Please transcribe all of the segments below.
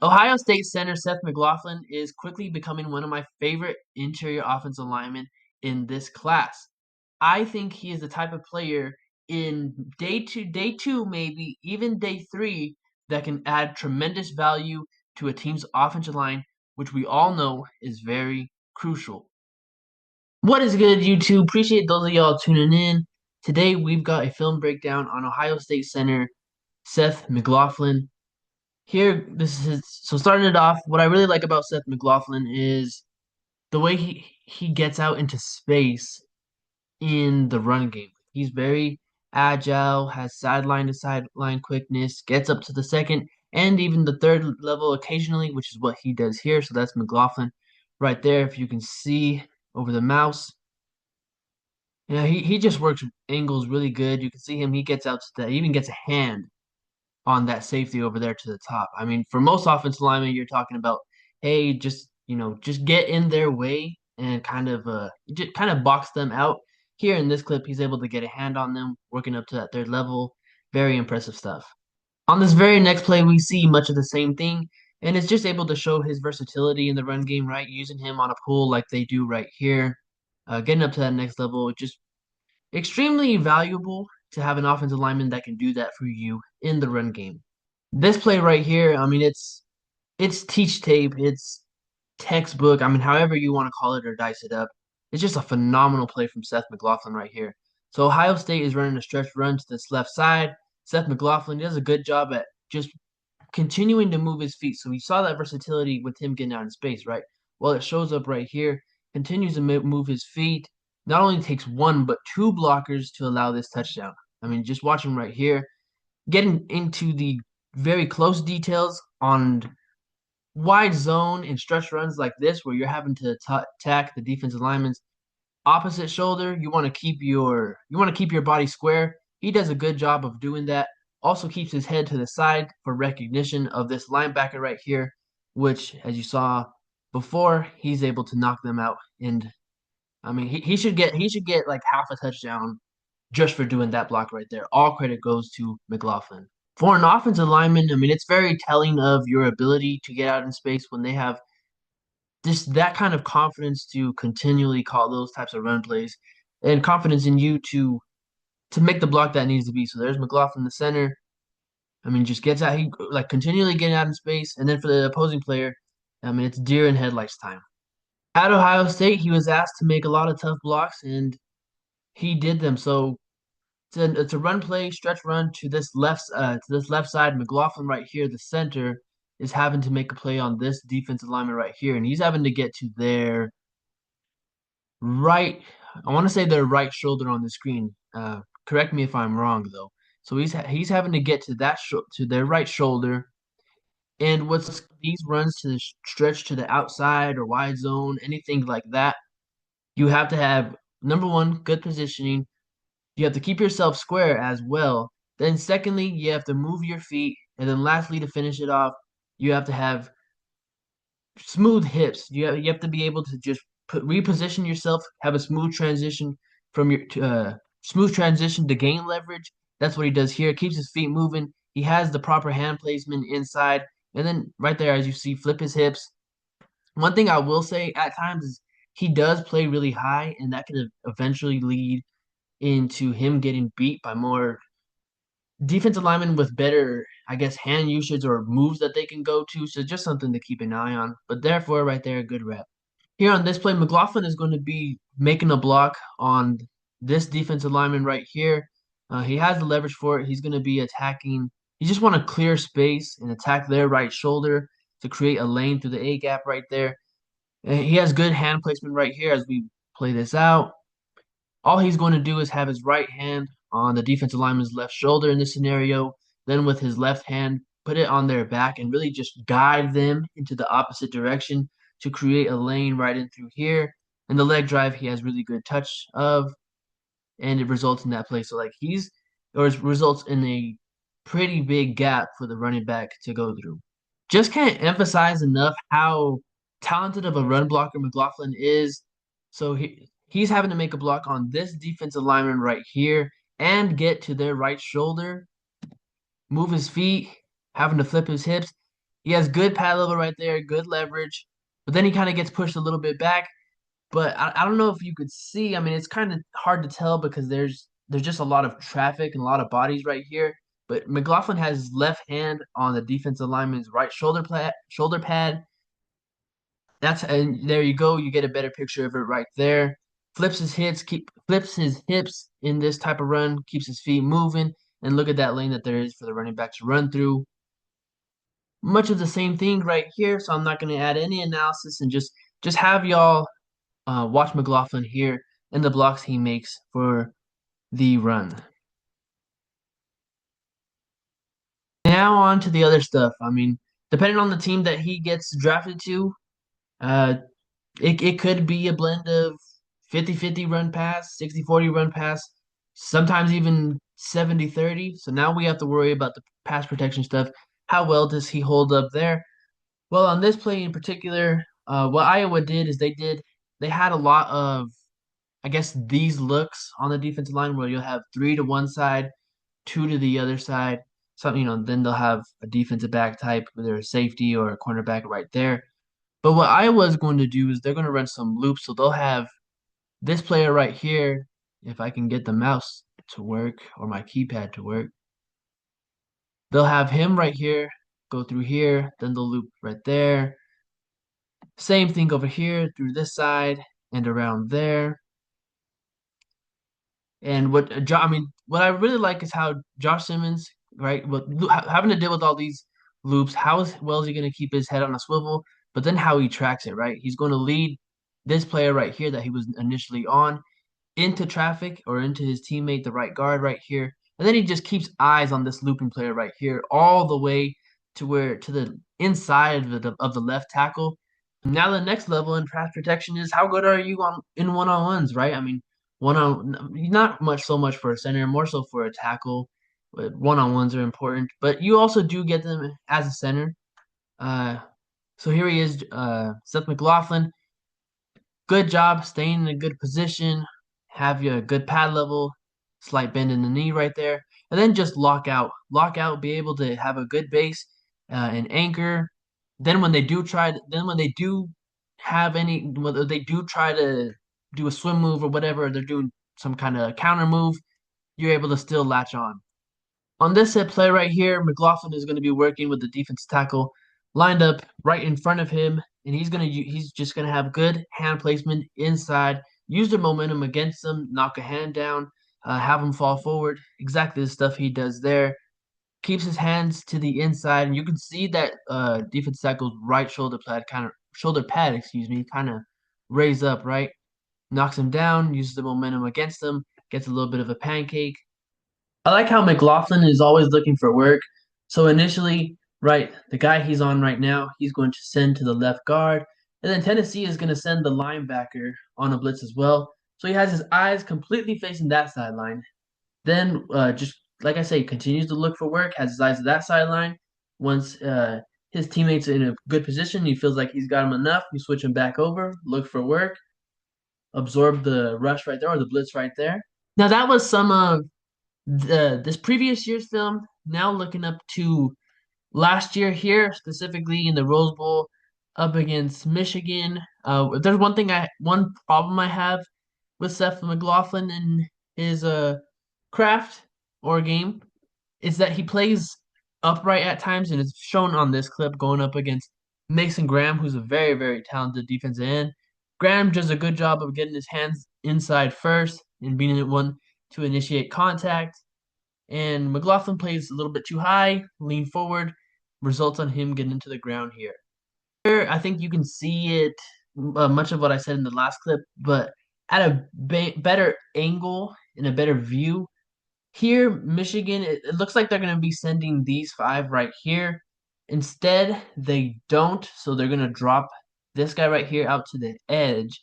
Ohio State center Seth Mclaughlin is quickly becoming one of my favorite interior offensive linemen in this class. I think he is the type of player in day two, maybe even day three, that can add tremendous value to a team's offensive line, which we all know is very crucial. What is good, YouTube? Appreciate those of y'all tuning in. Today we've got a film breakdown on Ohio State center Seth Mclaughlin. Here, this is so starting it off. What I really like about Seth McLaughlin is the way he gets out into space in the run game. He's very agile, has sideline to sideline quickness, gets up to the second and even the third level occasionally, which is what he does here. So that's McLaughlin right there. If you can see over the mouse, he just works angles really good. You can see him. He gets out to that. He even gets a hand on that safety over there to the top. I mean, for most offensive linemen, you're talking about, hey, just get in their way and just kind of box them out. Here in this clip, he's able to get a hand on them, working up to that third level. Very impressive stuff. On this very next play, we see much of the same thing, and it's just able to show his versatility in the run game, right? Using him on a pull like they do right here, getting up to that next level, just extremely valuable to have an offensive lineman that can do that for you in the run game. This play right here, I mean, it's teach tape, it's textbook. I mean, however you want to call it or dice it up. It's just a phenomenal play from Seth McLaughlin right here. So Ohio State is running a stretch run to this left side. Seth McLaughlin does a good job at just continuing to move his feet. So we saw that versatility with him getting out in space, right? Well, it shows up right here. Continues to move his feet. Not only takes one, but two blockers to allow this touchdown. I mean, just watch him right here. Getting into the very close details on wide zone and stretch runs like this, where you're having to attack the defensive lineman's opposite shoulder. You want to keep your body square. He does a good job of doing that. Also keeps his head to the side for recognition of this linebacker right here, which, as you saw before, he's able to knock them out. And I mean, he should get like half a touchdown just for doing that block right there. All credit goes to McLaughlin. For an offensive lineman, I mean, it's very telling of your ability to get out in space when they have that kind of confidence to continually call those types of run plays and confidence in you to make the block that needs to be. So there's McLaughlin, the center. I mean, just gets out, he like continually getting out in space. And then for the opposing player, I mean, it's deer in headlights time. At Ohio State, he was asked to make a lot of tough blocks, and he did them. So it's a run play, stretch run to this left side. McLaughlin right here, the center, is having to make a play on this defensive lineman right here, and he's having to get to their right. I want to say their right shoulder on the screen. Correct me if I'm wrong though. So he's having to get to to their right shoulder. And what's these runs to the stretch to the outside or wide zone, anything like that, you have to have number one, good positioning. You have to keep yourself square as well. Then secondly, you have to move your feet. And then lastly, to finish it off, you have to have smooth hips. You have to be able to just reposition yourself, have a smooth transition to gain leverage. That's what he does here. Keeps his feet moving. He has the proper hand placement inside, and then right there, as you see, flip his hips. One thing I will say at times is he does play really high, and that can eventually lead into him getting beat by more defensive linemen with better, I guess, hand usage or moves that they can go to. So just something to keep an eye on. But therefore, right there, a good rep. Here on this play, McLaughlin is going to be making a block on this defensive lineman right here. He has the leverage for it. He's going to be attacking. You just want to clear space and attack their right shoulder to create a lane through the A gap right there. And he has good hand placement right here as we play this out. All he's going to do is have his right hand on the defensive lineman's left shoulder in this scenario, then with his left hand, put it on their back and really just guide them into the opposite direction to create a lane right in through here. And the leg drive, he has really good touch of, and it results in that play. So, it results in a pretty big gap for the running back to go through. Just can't emphasize enough how talented of a run blocker McLaughlin is. So he's having to make a block on this defensive lineman right here and get to their right shoulder, move his feet, having to flip his hips. He has good pad level right there, good leverage, but then he kind of gets pushed a little bit back. But I don't know if you could see. I mean, it's kind of hard to tell because there's just a lot of traffic and a lot of bodies right here. But McLaughlin has his left hand on the defensive lineman's right shoulder pad. And there you go. You get a better picture of it right there. Flips his hips in this type of run, keeps his feet moving, and look at that lane that there is for the running back to run through. Much of the same thing right here, so I'm not going to add any analysis and just have y'all watch McLaughlin here and the blocks he makes for the run. Now on to the other stuff. I mean, depending on the team that he gets drafted to, uh, it could be a blend of 50-50 run pass, 60-40 run pass, sometimes even 70-30. So now we have to worry about the pass protection stuff. How well does he hold up there? Well, on this play in particular, what Iowa did is they had a lot of, I guess, these looks on the defensive line where you'll have three to one side, two to the other side. Something, then they'll have a defensive back type, whether a safety or a cornerback right there. But what Iowa's going to do is they're going to run some loops. So they'll have this player right here. If I can get the mouse to work or my keypad to work, they'll have him right here, go through here, then they'll loop right there. Same thing over here through this side and around there. And I mean, what I really like is how Josh Simmons, right, having to deal with all these loops, well is he going to keep his head on a swivel? But then how he tracks it, right? He's going to lead this player right here that he was initially on into traffic or into his teammate, the right guard right here. And then he just keeps eyes on this looping player right here all the way to the inside of the left tackle. Now the next level in pass protection is how good are you on in one-on-ones, right? I mean, one on not much so much for a center, more so for a tackle. But one-on-ones are important, but you also do get them as a center. Uh, so here he is, Seth McLaughlin. Good job staying in a good position, have your good pad level, slight bend in the knee right there, and then just lock out, be able to have a good base and anchor. Then when they do have any, whether they do try to do a swim move or whatever, or they're doing some kind of counter move, you're able to still latch on. On this set play right here, McLaughlin is going to be working with the defense tackle lined up right in front of him, and he's just going to have good hand placement inside, use the momentum against them, knock a hand down, have him fall forward. Exactly the stuff he does there. Keeps his hands to the inside, and you can see that defense tackle's right shoulder pad, excuse me, kind of raise up, right? Knocks him down, uses the momentum against him, gets a little bit of a pancake. I like how McLaughlin is always looking for work. So initially, right, the guy he's on right now, he's going to send to the left guard. And then Tennessee is going to send the linebacker on a blitz as well. So he has his eyes completely facing that sideline. Then, just like I say, continues to look for work, has his eyes to that sideline. Once his teammates are in a good position, he feels like he's got him enough. You switch him back over, look for work, absorb the rush right there or the blitz right there. Now, that was some of this previous year's film. Now looking up to last year here, specifically in the Rose Bowl up against Michigan. If there's one problem I have with Seth McLaughlin and his craft or game is that he plays upright at times, and it's shown on this clip going up against Mason Graham, who's a very, very talented defensive end. Graham does a good job of getting his hands inside first and being the one to initiate contact. And McLaughlin plays a little bit too high, lean forward, results on him getting into the ground here. Here, I think you can see it, much of what I said in the last clip, but at a better angle, in a better view. Here, Michigan, it looks like they're going to be sending these five right here. Instead, they don't, so they're going to drop this guy right here out to the edge.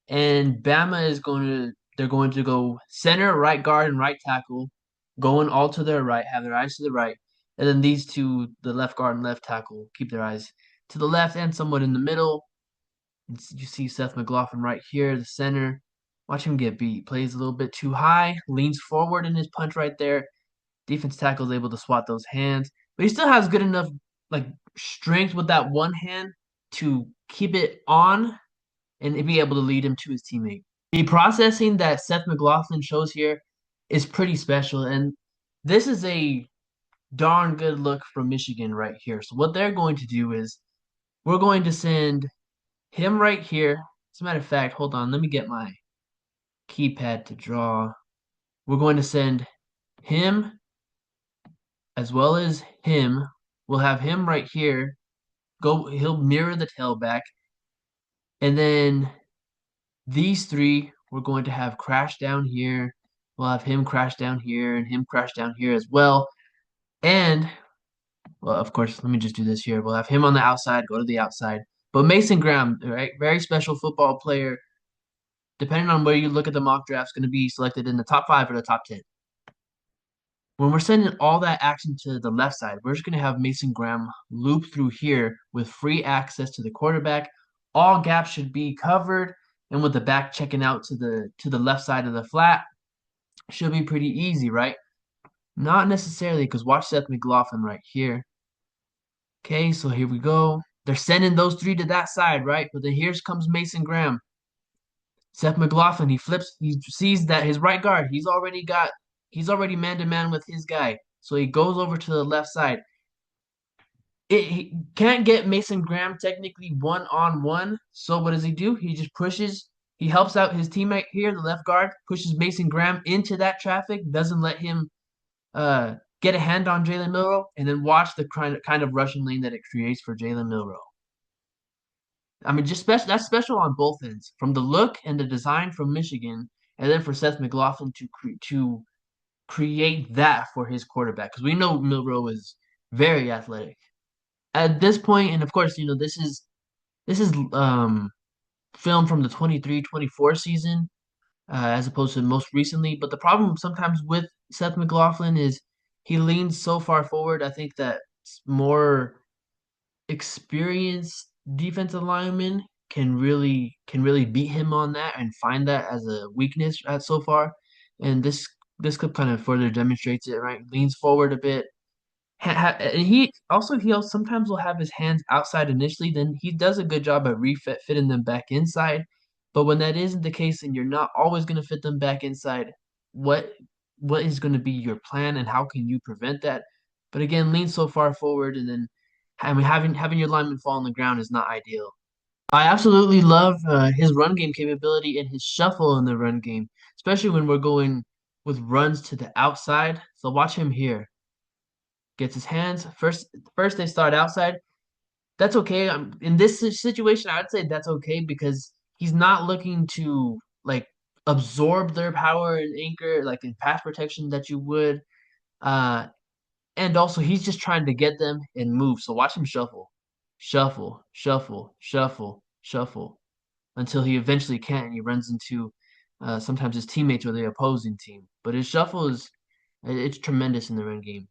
And they're going to go center, right guard, and right tackle, going all to their right, have their eyes to the right. And then these two, the left guard and left tackle, keep their eyes to the left and somewhat in the middle. You see Seth McLaughlin right here, the center. Watch him get beat. Plays a little bit too high, leans forward in his punch right there. Defense tackle is able to swat those hands, but he still has good enough like strength with that one hand to keep it on and be able to lead him to his teammate. The processing that Seth McLaughlin shows here is pretty special, and this is a darn good look from Michigan right here. So what they're going to do is we're going to send him right here. As a matter of fact, hold on, let me get my keypad to draw. We're going to send him as well as him. We'll have him right here. He'll mirror the tailback. And then these three, we're going to have crash down here. We'll have him crash down here and him crash down here as well. And, well, of course, let me just do this here. We'll have him on the outside, go to the outside. But Mason Graham, right, very special football player. Depending on where you look at the mock drafts, going to be selected in the top 5 or the top 10. When we're sending all that action to the left side, we're just going to have Mason Graham loop through here with free access to the quarterback. All gaps should be covered, and with the back checking out to the left side of the flat, should be pretty easy, right? Not necessarily, because watch Seth McLaughlin right here. Okay, so here we go. They're sending those three to that side, right? But then here comes Mason Graham. Seth McLaughlin, he flips, he sees that his right guard, he's already man to man with his guy. So he goes over to the left side. He can't get Mason Graham technically one on one. So what does he do? He just pushes, he helps out his teammate here, the left guard, pushes Mason Graham into that traffic, doesn't let him get a hand on Jalen Milroe, and then watch the kind of rushing lane that it creates for Jalen Milroe. I mean, just special. That's special on both ends, from the look and the design from Michigan, and then for Seth McLaughlin to create that for his quarterback, because we know Milroe is very athletic at this point, and of course, this is film from the 23-24 season, as opposed to most recently. But the problem sometimes with Seth McLaughlin is he leans so far forward. I think that more experienced defensive linemen can really beat him on that and find that as a weakness at so far. And this clip kind of further demonstrates it, right? Leans forward a bit. And he also sometimes will have his hands outside initially, then he does a good job at fitting them back inside. But when that isn't the case and you're not always going to fit them back inside, what what is going to be your plan and how can you prevent that? But again, lean so far forward and then having your lineman fall on the ground is not ideal. I absolutely love his run game capability and his shuffle in the run game, especially when we're going with runs to the outside. So watch him here. Gets his hands first. They start outside. That's okay. In this situation, I would say that's okay because he's not looking to like absorb their power and anchor like in pass protection that you would. Uh, and also he's just trying to get them and move. So watch him shuffle, shuffle, shuffle, shuffle, shuffle until he eventually can't and he runs into sometimes his teammates or the opposing team. But his shuffle is it's tremendous in the run game.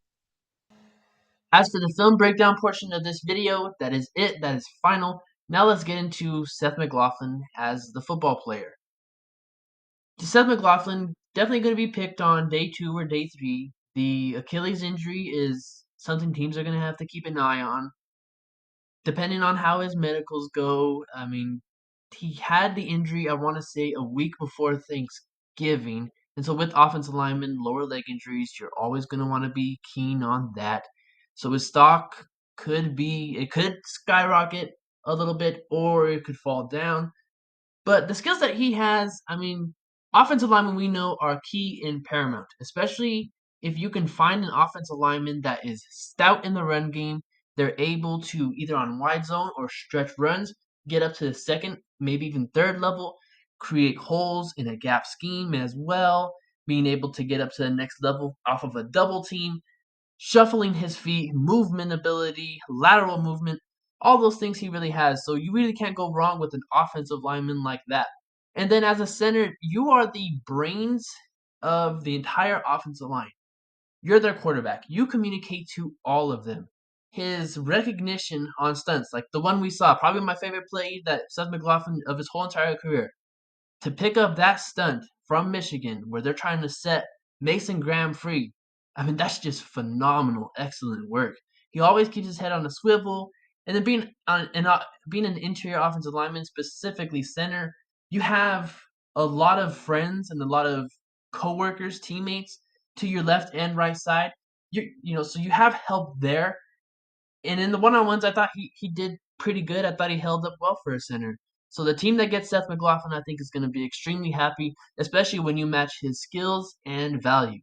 As for the film breakdown portion of this video, that is it. That is final. Now let's get into Seth McLaughlin as the football player. Seth McLaughlin definitely going to be picked on day 2 or day 3. The Achilles injury is something teams are going to have to keep an eye on. Depending on how his medicals go, I mean, he had the injury, I want to say, a week before Thanksgiving. And so with offensive linemen, lower leg injuries, you're always going to want to be keen on that. So his stock it could skyrocket a little bit or it could fall down. But the skills that he has, I mean, offensive linemen we know are key and paramount, especially if you can find an offensive lineman that is stout in the run game. They're able to either on wide zone or stretch runs, get up to the second, maybe even third level, create holes in a gap scheme as well, being able to get up to the next level off of a double team, shuffling his feet, movement ability, lateral movement, all those things he really has. So you really can't go wrong with an offensive lineman like that. And then as a center, you are the brains of the entire offensive line. You're their quarterback. You communicate to all of them. His recognition on stunts, like the one we saw, probably my favorite play that Seth McLaughlin of his whole entire career, to pick up that stunt from Michigan where they're trying to set Mason Graham free. I mean, that's just phenomenal, excellent work. He always keeps his head on a swivel. And then being an interior offensive lineman, specifically center, you have a lot of friends and a lot of coworkers, teammates to your left and right side. So you have help there. And in the one-on-ones, I thought he did pretty good. I thought he held up well for a center. So the team that gets Seth McLaughlin, I think, is going to be extremely happy, especially when you match his skills and value.